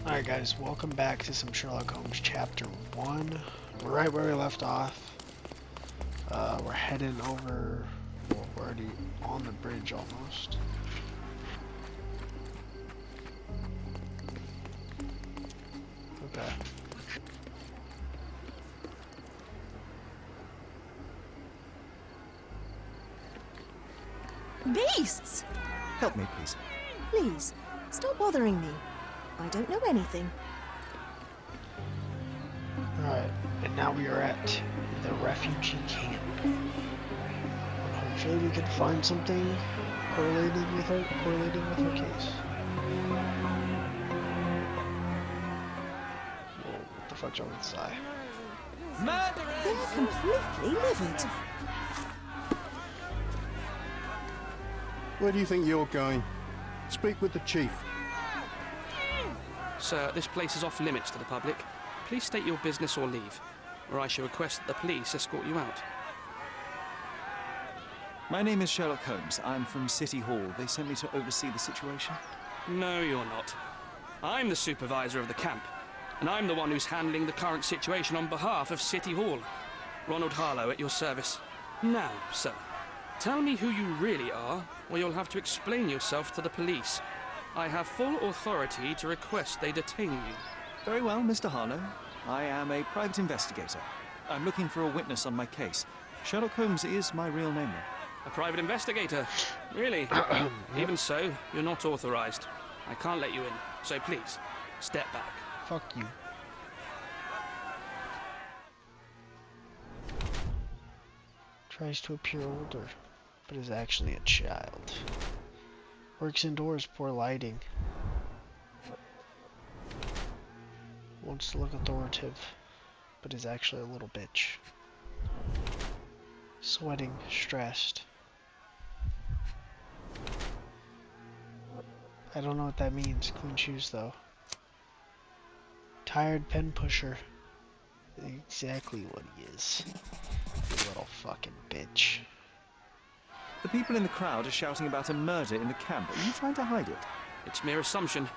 Alright guys, welcome back to some Sherlock Holmes Chapter One. We're right where we left off. We're heading over, well, we're already on the bridge almost. Okay. Beasts! Help me, please. Please, stop bothering me. I don't know anything. Alright, and now we are at the refugee camp. And hopefully we can find something correlating with our case. Whoa, what the fuck's wrong with this eye? They're completely livid. Where do you think you're going? Speak with the chief. Sir, this place is off limits to the public. Please state your business or leave, or I shall request that the police escort you out. My name is Sherlock Holmes. I'm from City Hall. They sent me to oversee the situation. No, you're not. I'm the supervisor of the camp, and I'm the one who's handling the current situation on behalf of City Hall. Ronald Harlow at your service. Now, sir, tell me who you really are, or you'll have to explain yourself to the police. I have full authority to request they detain you. Very well, Mr. Harlow. I am a private investigator. I'm looking for a witness on my case. Sherlock Holmes is my real name, though. A private investigator? Really? Even so, you're not authorized. I can't let you in, so please, step back. Fuck you. Tries to appear older, but is actually a child. Works indoors, poor lighting. Wants to look authoritative, but is actually a little bitch. Sweating, stressed. I don't know what that means. Clean shoes, though. Tired pen pusher. Exactly what he is. You little fucking bitch. The people in the crowd are shouting about a murder in the camp. Are you trying to hide it? It's mere assumption.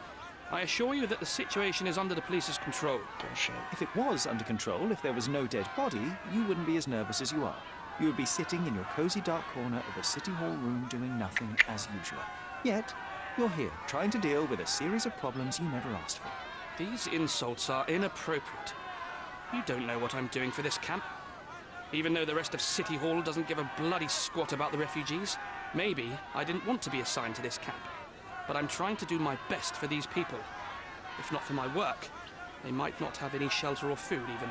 I assure you that the situation is under the police's control. Bullshit. If it was under control, if there was no dead body, you wouldn't be as nervous as you are. You would be sitting in your cozy dark corner of a City Hall room doing nothing as usual. Yet, you're here, trying to deal with a series of problems you never asked for. These insults are inappropriate. You don't know what I'm doing for this camp. Even though the rest of City Hall doesn't give a bloody squat about the refugees. Maybe I didn't want to be assigned to this camp. But I'm trying to do my best for these people. If not for my work, they might not have any shelter or food even.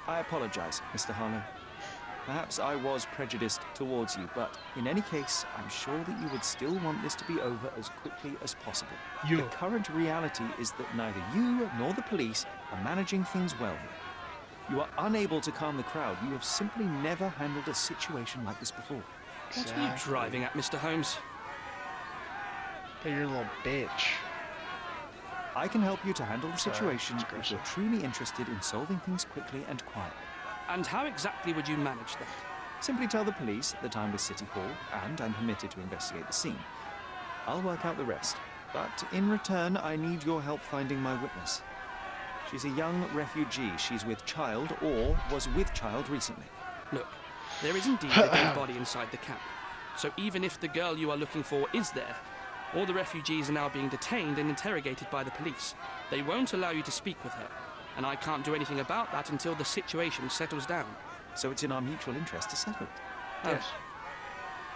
I apologize, Mr. Harlow. Perhaps I was prejudiced towards you, but in any case, I'm sure that you would still want this to be over as quickly as possible. The current reality is that neither you nor the police are managing things well here. You are unable to calm the crowd. You have simply never handled a situation like this before. What are you driving at, Mr. Holmes? But you're a little bitch. I can help you to handle the situation if aggressive. you're truly interested in solving things quickly and quietly. And how exactly would you manage that? Simply tell the police that I'm with City Hall and I'm permitted to investigate the scene. I'll work out the rest, but in return I need your help finding my witness. She's a young refugee. She's with child or was with child recently. Look, there is indeed a dead body inside the camp. So even if the girl you are looking for is there, all the refugees are now being detained and interrogated by the police. They won't allow you to speak with her, and I can't do anything about that until the situation settles down. So it's in our mutual interest to settle it. Yes.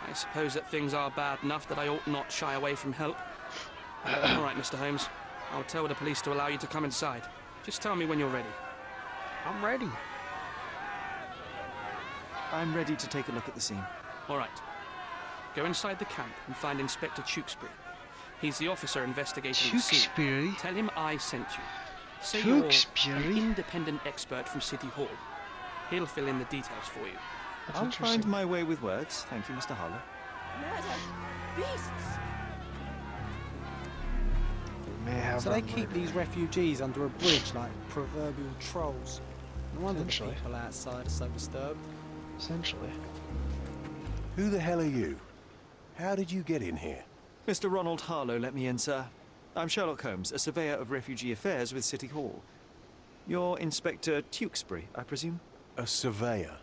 I suppose that things are bad enough that I ought not shy away from help. All right, Mr. Holmes. I'll tell the police to allow you to come inside. Just tell me when you're ready. I'm ready. I'm ready to take a look at the scene. All right. Go inside the camp and find Inspector Tewkesbury. He's the officer investigating the scene. Tewkesbury? Tell him I sent you. Say you're Tewkesbury? an independent expert from City Hall. He'll fill in the details for you. That's I'll interesting. find my way with words. Thank you, Mr. Harlow. Murder! Beasts! We may have So our they keep murder. these refugees under a bridge like proverbial trolls. No wonder the Essentially. people outside are so disturbed. Essentially. Who the hell are you? How did you get in here? Mr. Ronald Harlow let me in, sir. I'm Sherlock Holmes, a surveyor of refugee affairs with City Hall. You're Inspector Tewkesbury, I presume? A surveyor?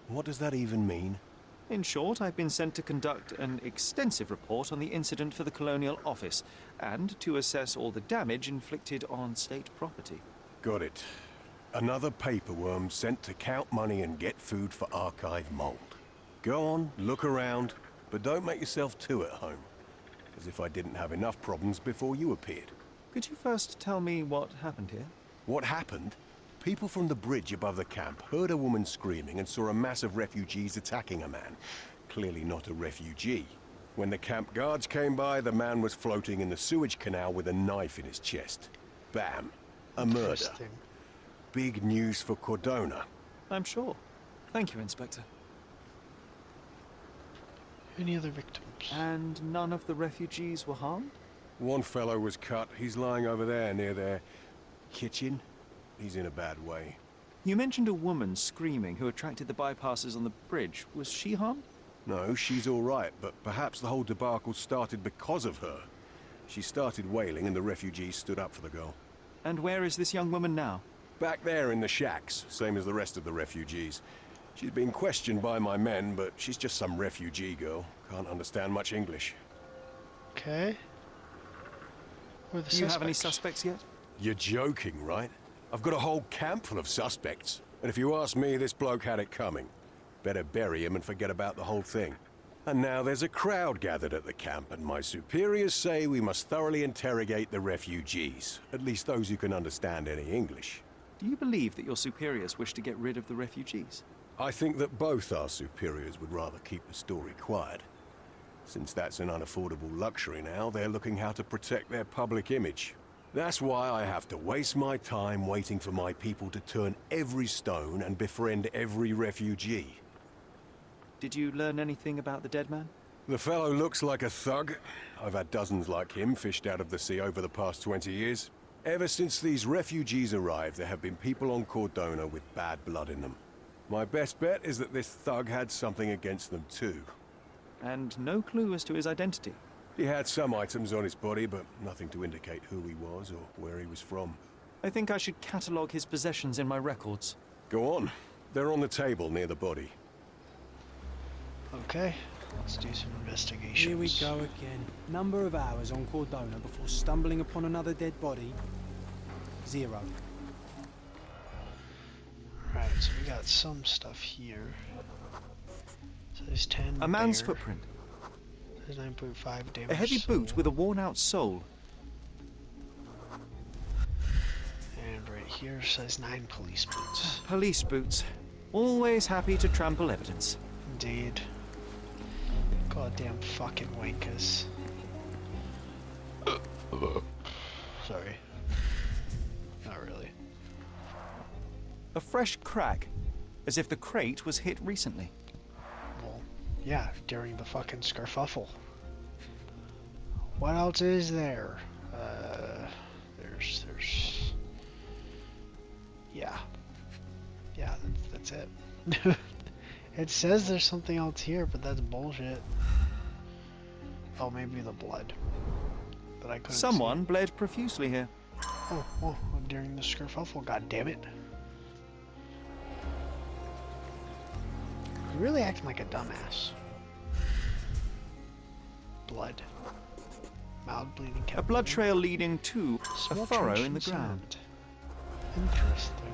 What does that even mean? In short, I've been sent to conduct an extensive report on the incident for the Colonial Office and to assess all the damage inflicted on state property. Got it. Another paperworm sent to count money and get food for archive mold. Go on, look around, but don't make yourself too at home. As if I didn't have enough problems before you appeared. Could you first tell me what happened here? What happened? People from the bridge above the camp heard a woman screaming and saw a mass of refugees attacking a man. Clearly not a refugee. When the camp guards came by, the man was floating in the sewage canal with a knife in his chest. Bam. A murder. Interesting. Big news for Cordona. I'm sure. Thank you, Inspector. Any other victims? And none of the refugees were harmed? One fellow was cut. He's lying over there near their kitchen. He's in a bad way. You mentioned a woman screaming who attracted the bypassers on the bridge. Was she harmed? No, she's all right, but perhaps the whole debacle started because of her. She started wailing and the refugees stood up for the girl. And where is this young woman now? Back there in the shacks, same as the rest of the refugees. She's been questioned by my men, but she's just some refugee girl. Can't understand much English. Okay. Who are the Do you have any suspects? suspects yet? You're joking, right? I've got a whole camp full of suspects. And if you ask me, this bloke had it coming. Better bury him and forget about the whole thing. And now there's a crowd gathered at the camp, and my superiors say we must thoroughly interrogate the refugees. At least those who can understand any English. Do you believe that your superiors wish to get rid of the refugees? I think that both our superiors would rather keep the story quiet. Since that's an unaffordable luxury now, they're looking how to protect their public image. That's why I have to waste my time waiting for my people to turn every stone and befriend every refugee. Did you learn anything about the dead man? The fellow looks like a thug. I've had dozens like him fished out of the sea over the past 20 years. Ever since these refugees arrived, there have been people on Cordona with bad blood in them. My best bet is that this thug had something against them too. And no clue as to his identity? He had some items on his body, but nothing to indicate who he was or where he was from. I think I should catalogue his possessions in my records. Go on. They're on the table near the body. Okay, let's do some investigations. Here we go again. Number of hours on Cordona before stumbling upon another dead body. 0. Alright, so we got some stuff here. So there's 10 A man's there. footprint. There's 9.5 damage. A heavy boot with a worn-out sole. And right here says 9 police boots. Police boots. Always happy to trample evidence. Indeed. Goddamn fucking wankers. Sorry. Not really. A fresh crack, as if the crate was hit recently. Well, yeah, during the fucking skerfuffle. What else is there? There's... Yeah. Yeah, that's it. It says there's something else here, but that's bullshit. Oh, maybe the blood. But I couldn't Someone see. bled profusely here. Oh, during the skerfuffle, god damn it. You're really acting like a dumbass. Blood. Mild bleeding. A blood trail leading to a Small furrow trench in the sand. ground. Interesting.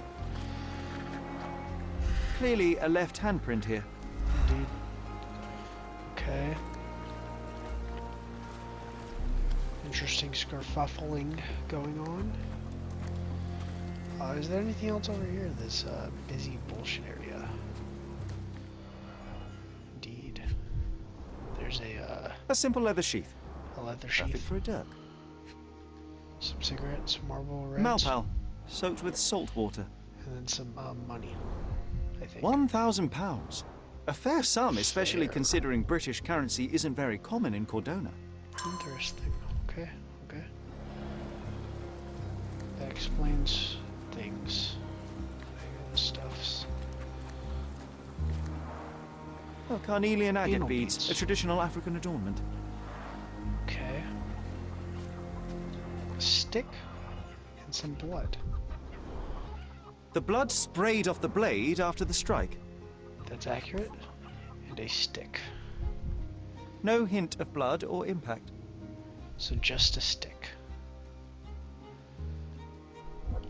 Clearly a left handprint here. Indeed. Okay. Interesting skerfuffling going on. Is there anything else over here? This busy bullshit area. Indeed. There's A simple leather sheath. a leather Perfect sheath. for a dirk. Some cigarettes, Marlboro Reds. Malpal, soaked with salt water. And then some money, I think. £1,000. A fair sum, especially Fair. considering British currency isn't very common in Cordona. Interesting. Okay. That explains things. Stuffs. Oh, carnelian agate Anal beads, beads. a traditional African adornment. Okay. stick and some blood. The blood sprayed off the blade after the strike. That's accurate. And a stick. No hint of blood or impact. So just a stick.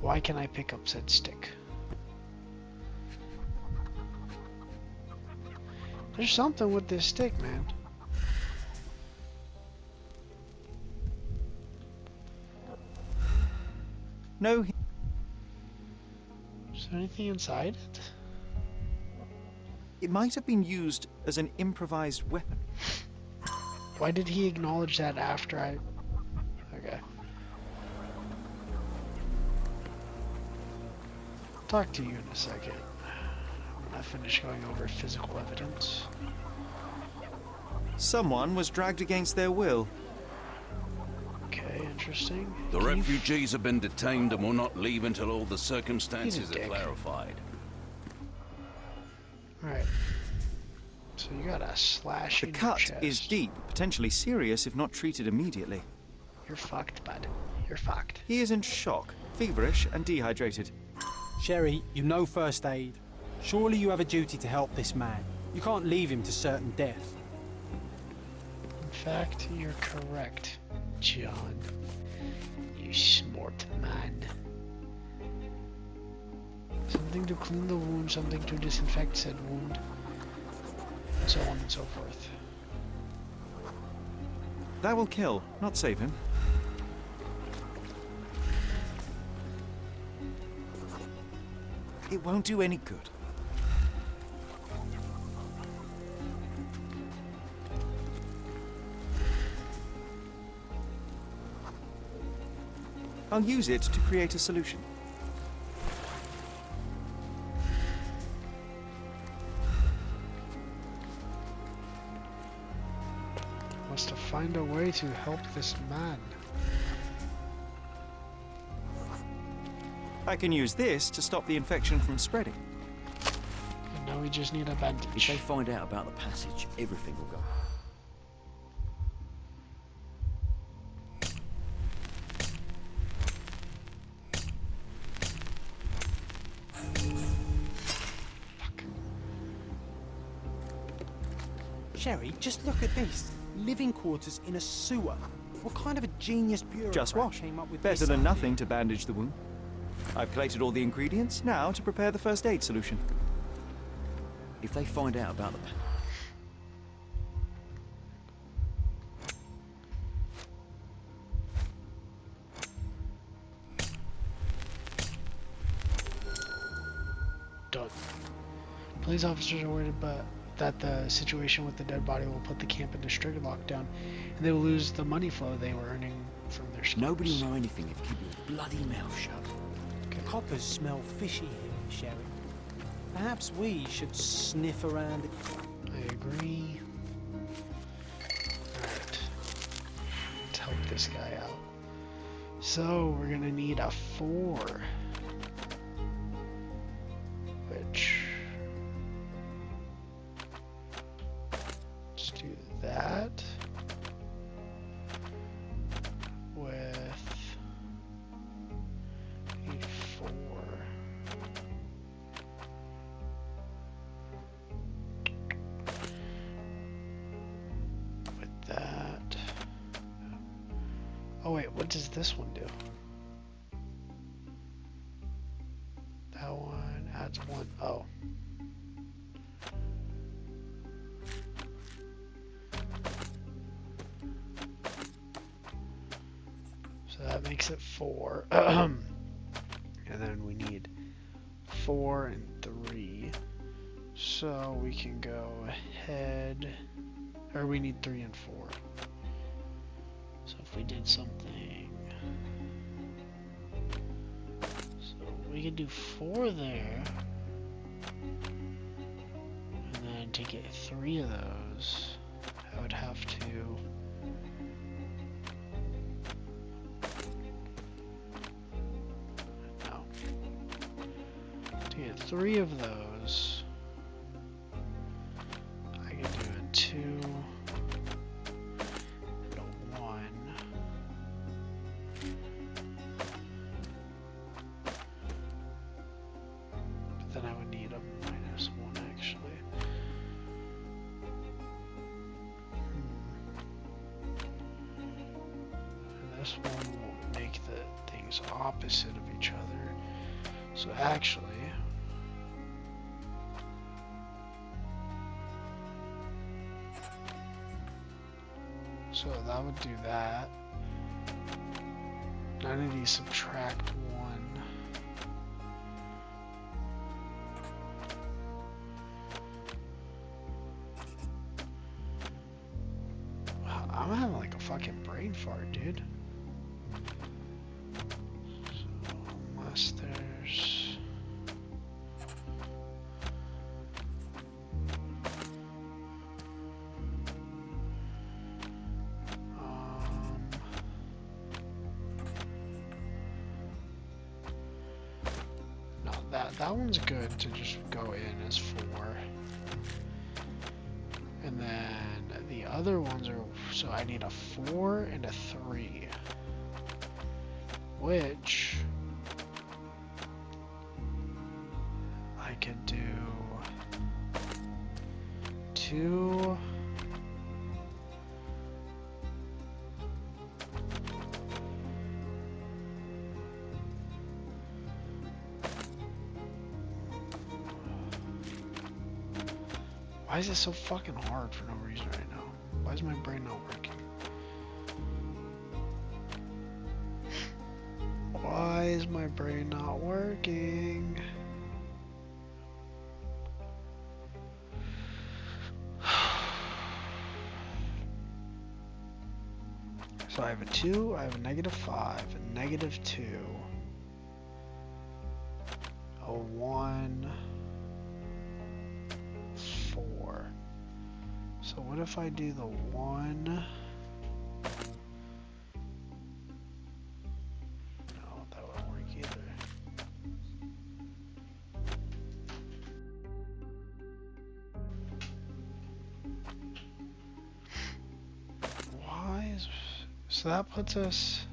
Why can I pick up said stick? There's something with this stick, man. No. Is there anything inside it? It might have been used as an improvised weapon. Why did he acknowledge that after I... Okay. Talk to you in a second. When I finish going over physical evidence. Someone was dragged against their will. Okay, interesting. The refugees have been detained and will not leave until all the circumstances are clarified. Alright. So you got a slash The in your cut chest. is deep, potentially serious if not treated immediately. You're fucked, bud. You're fucked. He is in shock, feverish and dehydrated. Sherry, you know first aid. Surely you have a duty to help this man. You can't leave him to certain death. In fact, you're correct, John. You smart man. Something to clean the wound, something to disinfect said wound, and so on and so forth. That will kill, not save him. It won't do any good. I'll use it to create a solution. Wants to find a way to help this man. I can use this to stop the infection from spreading. And now we just need a bandage. If they find out about the passage, everything will go. Sherry, just look at this. Living quarters in a sewer. What kind of a genius bureaucrat Just wash. came up with Better this than idea? nothing to bandage the wound. I've collated all the ingredients, now to prepare the first aid solution. If they find out about the Done. Police officers are worried that the situation with the dead body will put the camp into strict lockdown, and they will lose the money flow they were earning from their scores. Nobody will know anything if you keep your bloody mouth shut. The coppers smell fishy here, Sherry. Perhaps we should sniff around it. I agree. Alright. Let's help this guy out. So, we're gonna need a 4. Which... let's do that. With... need 4. With that... oh wait, what does this one do? That one adds 1. Oh. So that makes it 4. And then we need 4 and 3. So we can go ahead, or we need 3 and 4. So if we did something, so we could do 4 there, and then to get 3 of those, I would have to to get 3 of those, I can do a 2 and a 1, things opposite of each other. So actually, so that would do that. None of these subtract 1. I'm having like a fucking brain fart, dude. So, unless there's... No, that one's good to just go in as 4. And then the other ones are, so I need a 4 and a 3, which I could do 2. Why is this so fucking hard for no reason right now? Why is my brain not working? Why is my brain not working? So I have a 2, I have a -5, a -2, a 1, 4. So what if I do the 1? No, that won't work either. Why is... So that puts us...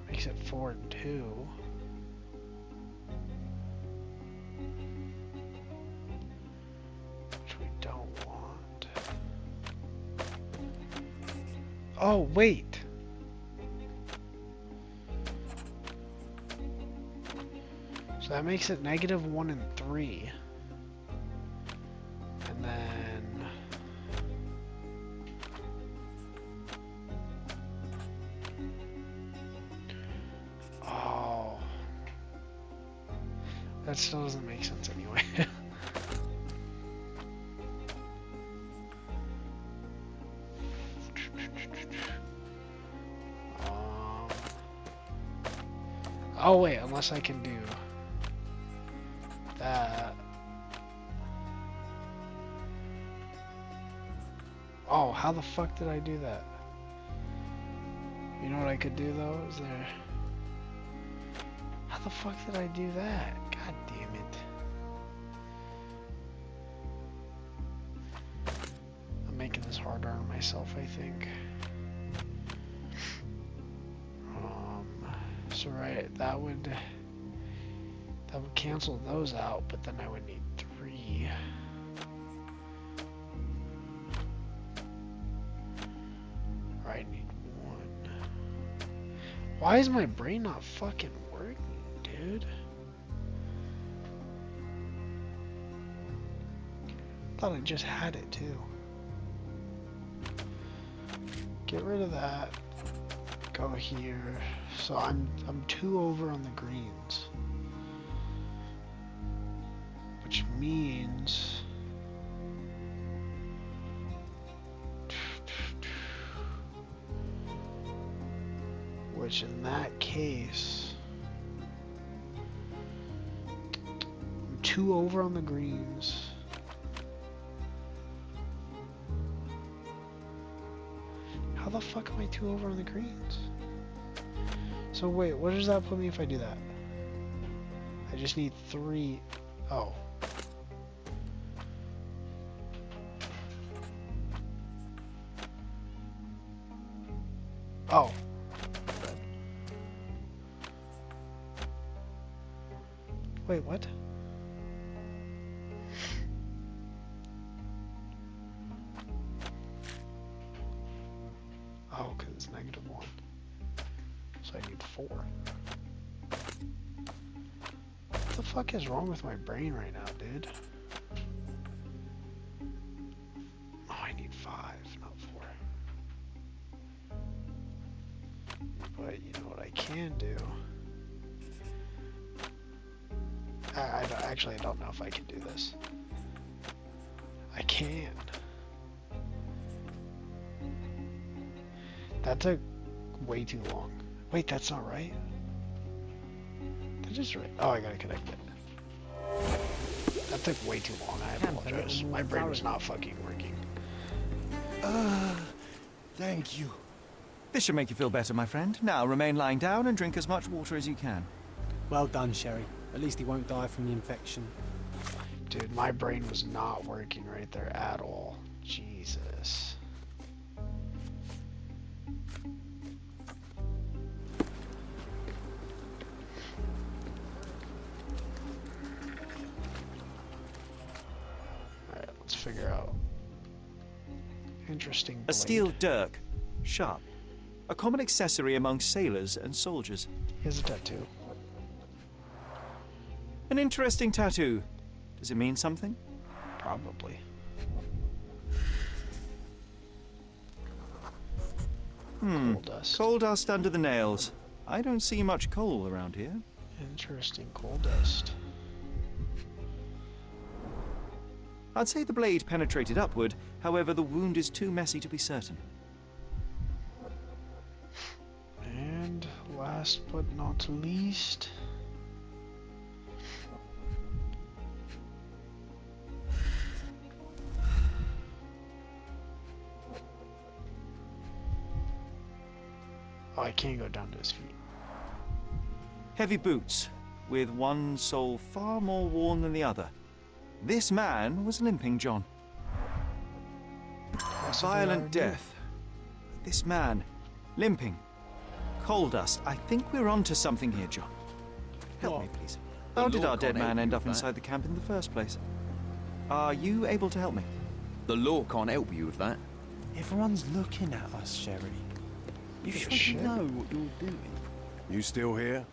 Makes it 4 and 2. Which we don't want. Oh, wait! So that makes it -1 and 3. And then... Oh. That still doesn't make sense anyway. Oh wait, unless I can do that. Oh, how the fuck did I do that? You know what I could do though? Is there... How the fuck did I do that? God damn it. I'm making this harder on myself, I think. So right, that would cancel those out, but then I would need 3. Or I need 1. Why is my brain not fucking working, dude? Thought I just had it too. Get rid of that. Go here. So I'm 2 over on the greens. Which means in that case I'm 2 over on the greens. How the fuck am I 2 over on the greens? So wait, what does that put me if I do that? I just need 3. Oh. Oh. Wait, what? Oh, because it's -1. So I need 4. What the fuck is wrong with my brain right now, dude? Oh, I need 5, not 4. But you know what I can do? Actually, I don't know if I can do this. I can. That took way too long. Wait, that's not right. That is right. Oh, I gotta connect it. That took way too long. I apologize. My brain was not fucking working. Thank you. This should make you feel better, my friend. Now remain lying down and drink as much water as you can. Well done, Sherry. At least he won't die from the infection. Dude, my brain was not working right there at all. Jesus. Alright, let's figure out. Interesting blade. A steel dirk. Sharp. A common accessory among sailors and soldiers. Here's a tattoo. An interesting tattoo. Does it mean something? Probably. Coal dust. Coal dust under the nails. I don't see much coal around here. Interesting, coal dust. I'd say the blade penetrated upward, however the wound is too messy to be certain. And last but not least... Oh, I can't go down to his feet. Heavy boots, with one sole far more worn than the other. This man was limping, John. Violent death. This man, limping. Coal dust. I think we're onto something here, John. Help me, please. How did our dead man end up inside the camp in the first place? Are you able to help me? The law can't help you with that. Everyone's looking at us, Sherry. You should know what you're doing. You still here?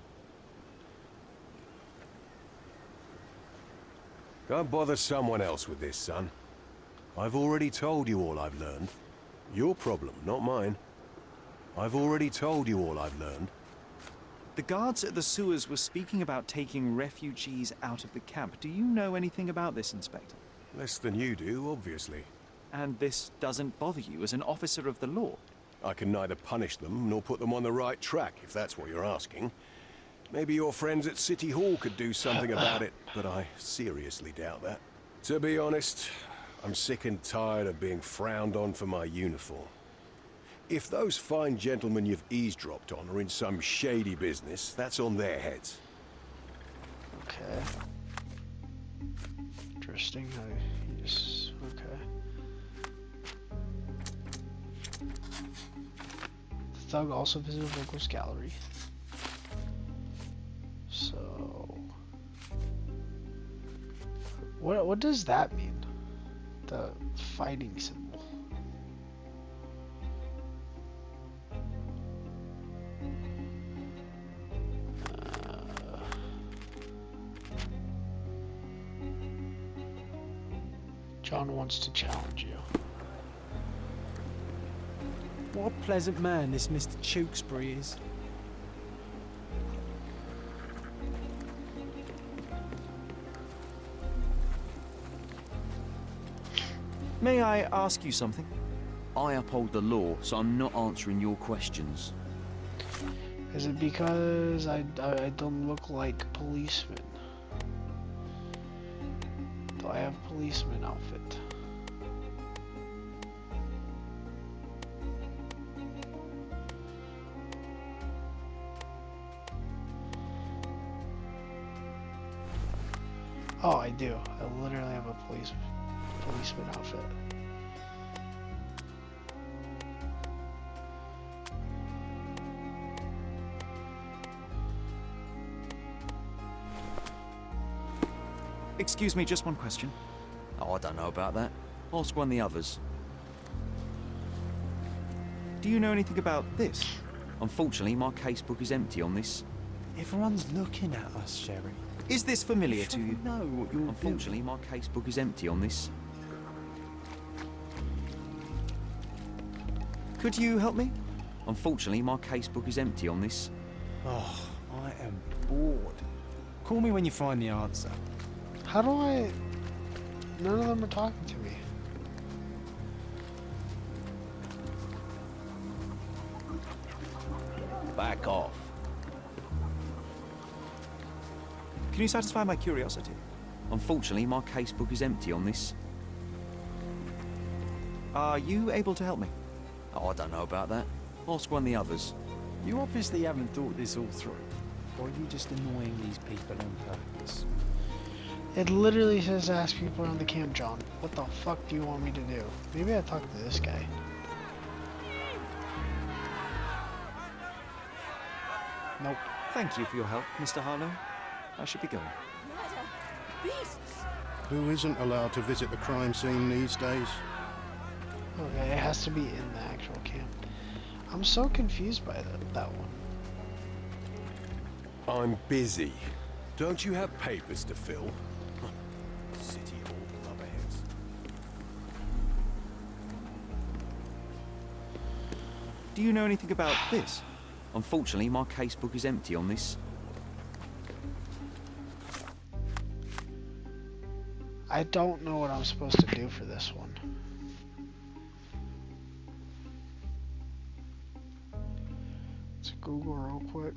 Go bother someone else with this, son. I've already told you all I've learned. Your problem, not mine. I've already told you all I've learned. The guards at the sewers were speaking about taking refugees out of the camp. Do you know anything about this, Inspector? Less than you do, obviously. And this doesn't bother you as an officer of the law? I can neither punish them nor put them on the right track, if that's what you're asking. Maybe your friends at City Hall could do something about it, but I seriously doubt that. To be honest, I'm sick and tired of being frowned on for my uniform. If those fine gentlemen you've eavesdropped on are in some shady business, that's on their heads. Okay. Interesting. Yes. Okay. The thug also visited locals gallery. So, what does that mean? The fighting symbol. John wants to challenge you. What a pleasant man this Mr. Tewkesbury is. May I ask you something? I uphold the law, so I'm not answering your questions. Is it because I don't look like a policeman? Do I have policeman outfit? Oh, I do. I literally have a policeman outfit. Excuse me, just one question. Oh, I don't know about that. Ask one of the others. Do you know anything about this? Unfortunately, my casebook is empty on this. Everyone's looking at us, Sherry. Is this familiar to you? Know what you're Unfortunately, my casebook is empty on this. Could you help me? Unfortunately, my casebook is empty on this. Oh, I am bored. Call me when you find the answer. How do I... None of them are talking to me. Back off. Can you satisfy my curiosity? Unfortunately, my casebook is empty on this. Are you able to help me? Oh, I don't know about that. Ask one of the others. You obviously haven't thought this all through. Or are you just annoying these people on purpose? It literally says ask people around the camp, John. What the fuck do you want me to do? Maybe I talk to this guy. Nope. Thank you for your help, Mr. Harlow. I should be going. Beasts! Who isn't allowed to visit the crime scene these days? Okay, it has to be in the actual camp. I'm so confused by that one. I'm busy. Don't you have papers to fill? City Hall, lubberheads. Do you know anything about this? Unfortunately, my casebook is empty on this. I don't know what I'm supposed to do for this one. Let's Google real quick.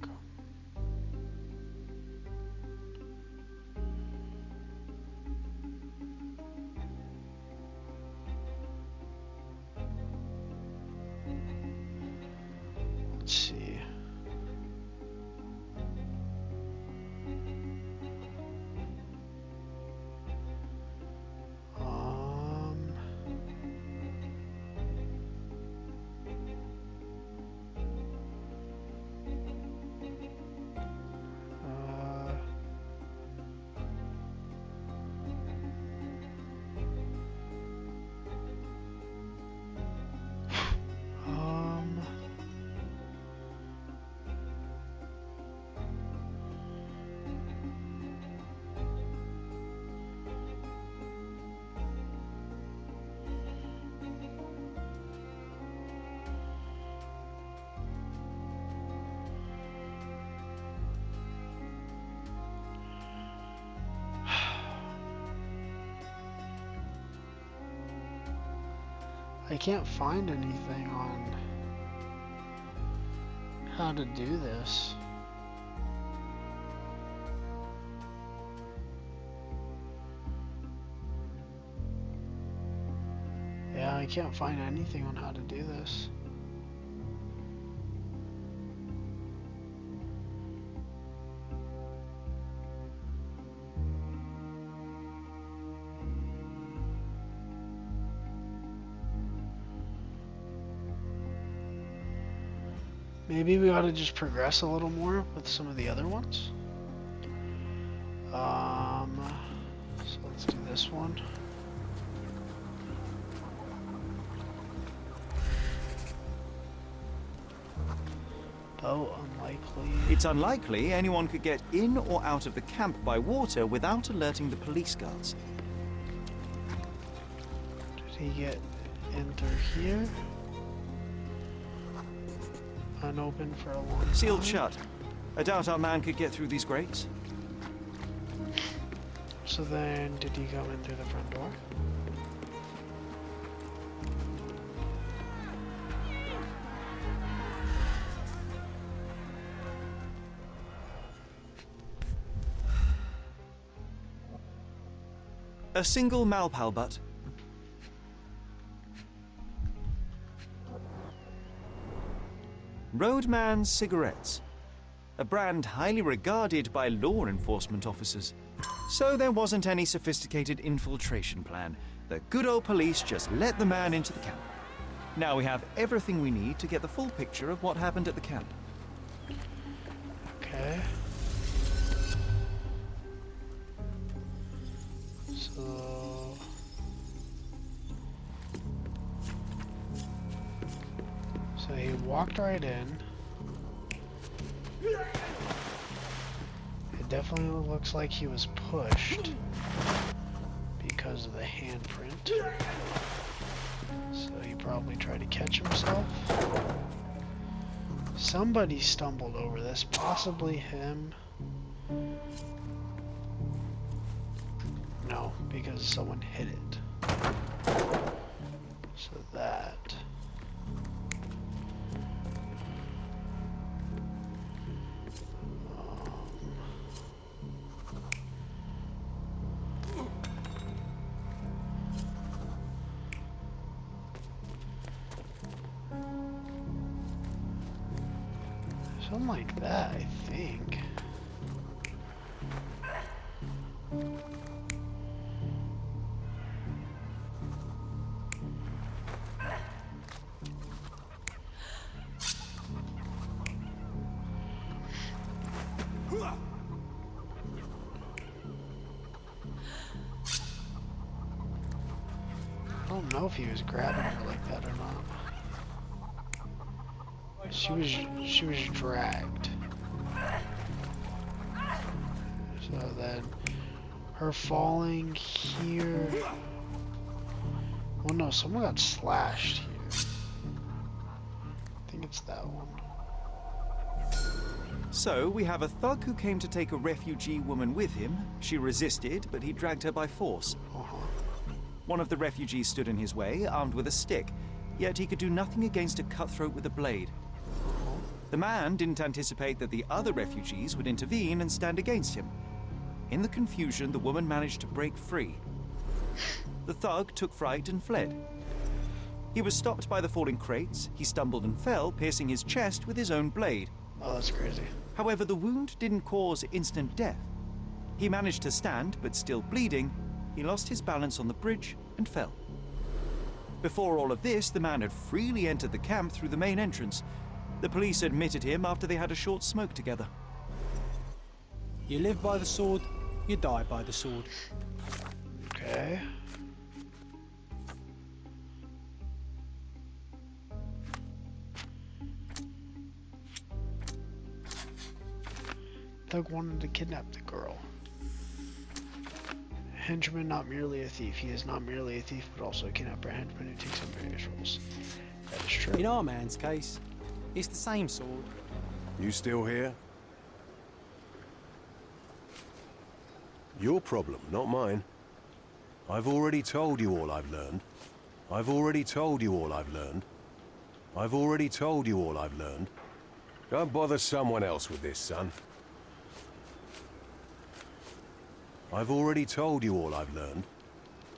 Let's see. I can't find anything on how to do this. Yeah, I can't find anything on how to do this. Maybe we ought to just progress a little more with some of the other ones. So let's do this one. Oh, unlikely. It's unlikely anyone could get in or out of the camp by water without alerting the police guards. Did he get in through here? Unopened for a long time. Sealed shut. I doubt our man could get through these grates. So then, did he go in through the front door? A single Malpal butt. Roadman cigarettes. A brand highly regarded by law enforcement officers. So there wasn't any sophisticated infiltration plan. The good old police just let the man into the camp. Now we have everything we need to get the full picture of what happened at the camp. Okay. So he walked right in. It definitely looks like he was pushed because of the handprint. So he probably tried to catch himself. Somebody stumbled over this, possibly him. No, because someone hit it. So that. Something like that, I think. I don't know if he was grabbing her like that or not. She was dragged. So then her falling here. Well, no, someone got slashed here. I think it's that one. So, we have a thug who came to take a refugee woman with him. She resisted, but he dragged her by force. One of the refugees stood in his way, armed with a stick, yet he could do nothing against a cutthroat with a blade. The man didn't anticipate that the other refugees would intervene and stand against him. In the confusion, the woman managed to break free. The thug took fright and fled. He was stopped by the falling crates. He stumbled and fell, piercing his chest with his own blade. Oh, that's crazy. However, the wound didn't cause instant death. He managed to stand, but still bleeding, he lost his balance on the bridge and fell. Before all of this, the man had freely entered the camp through the main entrance. The police admitted him after they had a short smoke together. You live by the sword, you die by the sword. Okay. Thug wanted to kidnap the girl. Henchman, not merely a thief. He is not merely a thief, but also a kidnapper. Henchman who takes on various roles. That is true. In our man's case, it's the same sword. You still here? Your problem, not mine. I've already told you all I've learned. I've already told you all I've learned. I've already told you all I've learned. Don't bother someone else with this, son. I've already told you all I've learned.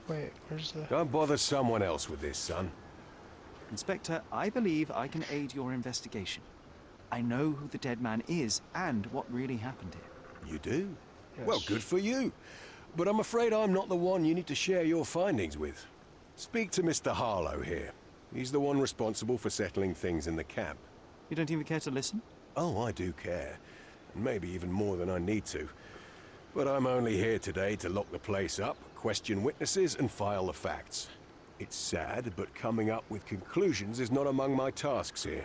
Wait, where's the... Don't bother someone else with this, son. Inspector, I believe I can aid your investigation. I know who the dead man is and what really happened here. You do? Yes. Well, good for you. But I'm afraid I'm not the one you need to share your findings with. Speak to Mr. Harlow here. He's the one responsible for settling things in the camp. You don't even care to listen? Oh, I do care. And maybe even more than I need to. But I'm only here today to lock the place up, question witnesses, and file the facts. It's sad, but coming up with conclusions is not among my tasks here.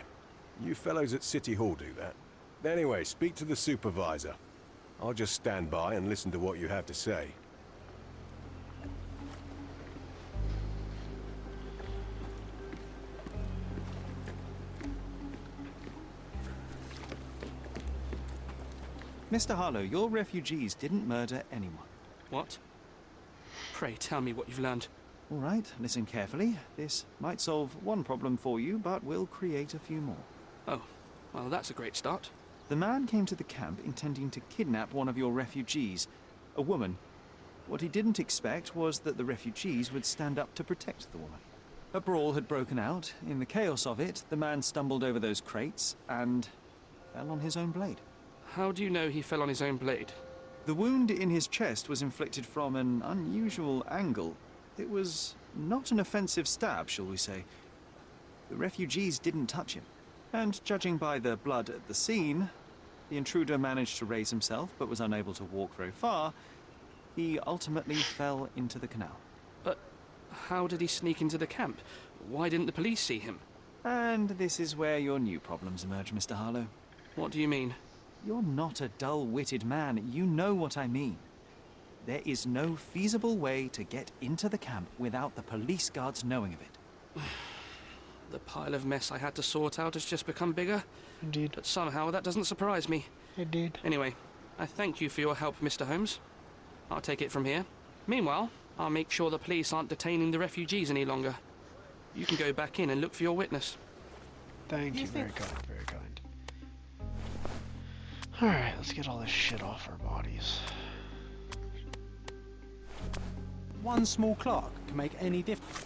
You fellows at City Hall do that. Anyway, speak to the supervisor. I'll just stand by and listen to what you have to say. Mr. Harlow, your refugees didn't murder anyone. What? Pray tell me what you've learned. All right, listen carefully. This might solve one problem for you, but will create a few more. Oh, well, that's a great start. The man came to the camp intending to kidnap one of your refugees, a woman. What he didn't expect was that the refugees would stand up to protect the woman. A brawl had broken out. In the chaos of it, the man stumbled over those crates and fell on his own blade. How do you know he fell on his own blade? The wound in his chest was inflicted from an unusual angle. It was not an offensive stab, shall we say. The refugees didn't touch him. And judging by the blood at the scene, the intruder managed to raise himself but was unable to walk very far, He ultimately fell into the canal. But how did he sneak into the camp? Why didn't the police see him? And this is where your new problems emerge, Mr. Harlow. What do you mean? You're not a dull-witted man. You know what I mean. There is no feasible way to get into the camp without the police guards knowing of it. The pile of mess I had to sort out has just become bigger. Indeed. But somehow that doesn't surprise me. Indeed. Anyway, I thank you for your help, Mr. Holmes. I'll take it from here. Meanwhile, I'll make sure the police aren't detaining the refugees any longer. You can go back in and look for your witness. Thank you. Very kind. Very kind. Alright, let's get all this shit off our bodies. One small clock can make any difference.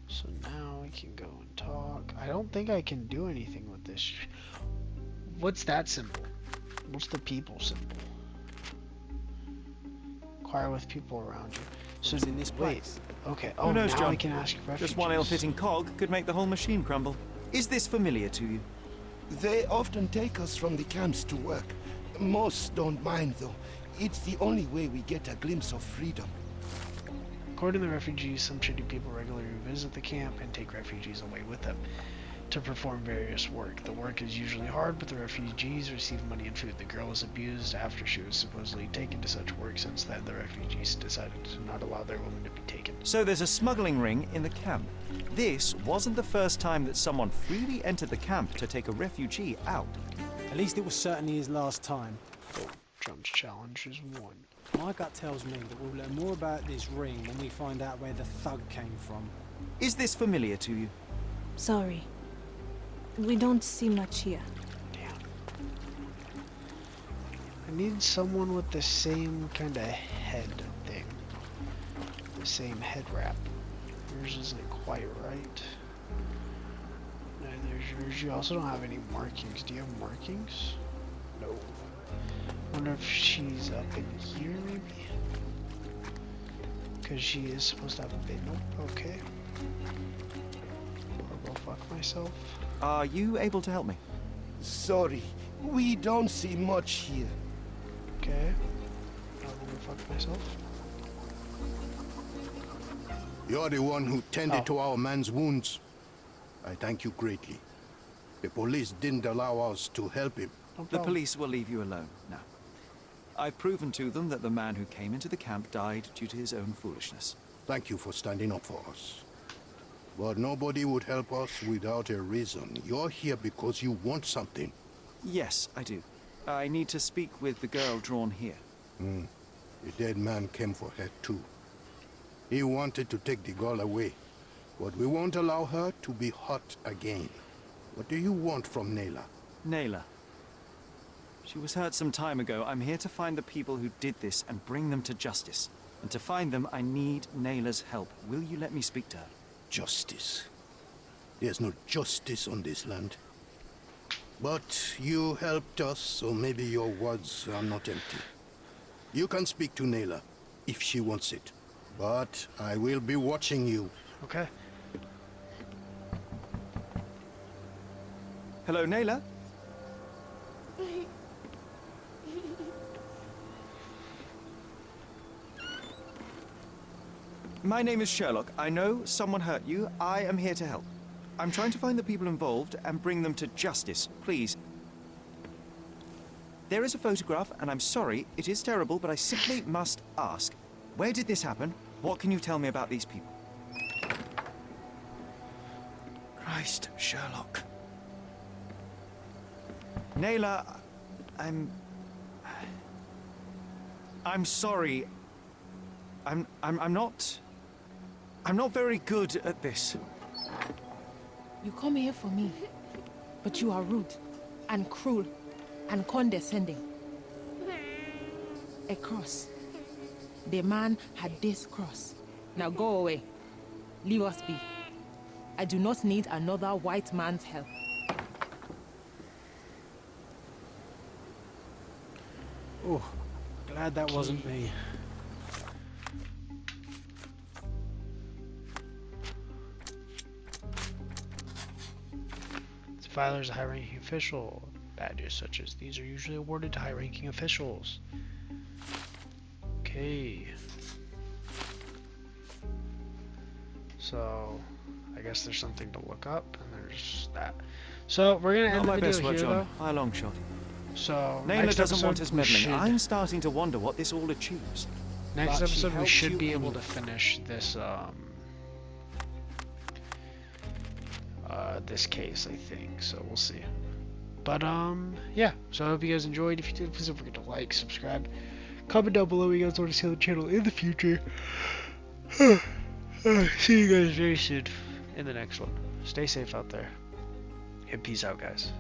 So now we can go and talk. I don't think I can do anything with this. What's that symbol? What's the people symbol? Inquire with people around you. So It's in this place. Okay. Oh, Who knows, now John? I can ask refugees. Just one ill-fitting cog could make the whole machine crumble. Is this familiar to you? They often take us from the camps to work. Most don't mind, though. It's the only way we get a glimpse of freedom. According to the refugees, some shitty people regularly visit the camp and take refugees away with them to perform various work. The work is usually hard, but the refugees receive money and food. The girl was abused after she was supposedly taken to such work. Since then, the refugees decided to not allow their women to be taken. So there's a smuggling ring in the camp. This wasn't the first time that someone freely entered the camp to take a refugee out. At least it was certainly his last time. Oh, Trump's challenge is won. My gut tells me that we'll learn more about this ring when we find out where the thug came from. Is this familiar to you? Sorry. We don't see much here. Damn. I need someone with the same kind of head thing. The same head wrap. Yours isn't quite right. Neither is yours. You also don't have any markings. Do you have markings? No. Wonder if she's up in here, maybe? Because she is supposed to have a bit. Nope. Okay. I'll go fuck myself. Are you able to help me? Sorry, we don't see much here. Okay. I'll go fuck myself. You're the one who tended to our man's wounds. I thank you greatly. The police didn't allow us to help him. No The problem. police will leave you alone now. I've proven to them that the man who came into the camp died due to his own foolishness. Thank you for standing up for us. But nobody would help us without a reason. You're here because you want something. Yes, I do. I need to speak with the girl drawn here. The dead man came for her too. He wanted to take the girl away, but we won't allow her to be hurt again. What do you want from Nayla? Nayla. She was hurt some time ago. I'm here to find the people who did this and bring them to justice. And to find them, I need Nayla's help. Will you let me speak to her? Justice. There's no justice on this land. But you helped us, so maybe your words are not empty. You can speak to Nayla, if she wants it. But I will be watching you. Okay. Hello, Nayla? My name is Sherlock. I know someone hurt you. I am here to help. I'm trying to find the people involved and bring them to justice. Please. There is a photograph, and I'm sorry, it is terrible, but I simply must ask. Where did this happen? What can you tell me about these people? Christ, Sherlock. Nayla, I'm sorry. I'm not very good at this. You come here for me, but you are rude and cruel and condescending. A cross. The man had this cross. Now go away. Leave us be. I do not need another white man's help. Oh, glad that wasn't me. Filers a high-ranking official. Badges such as these are usually awarded to high-ranking officials. Okay. So, I guess there's something to look up, and there's that. So, we're gonna end the video here, though. By a long shot. So, Naylor next doesn't episode, want us we meddling. should... I'm starting to wonder what this all achieves. Next But she episode, we helped should you be able anyway. to finish this, this case, I think. So, we'll see. But, yeah. So, I hope you guys enjoyed. If you did, please don't forget to like, subscribe, comment down below if you guys want to see on the channel in the future. See you guys very soon in the next one. Stay safe out there. And peace out, guys.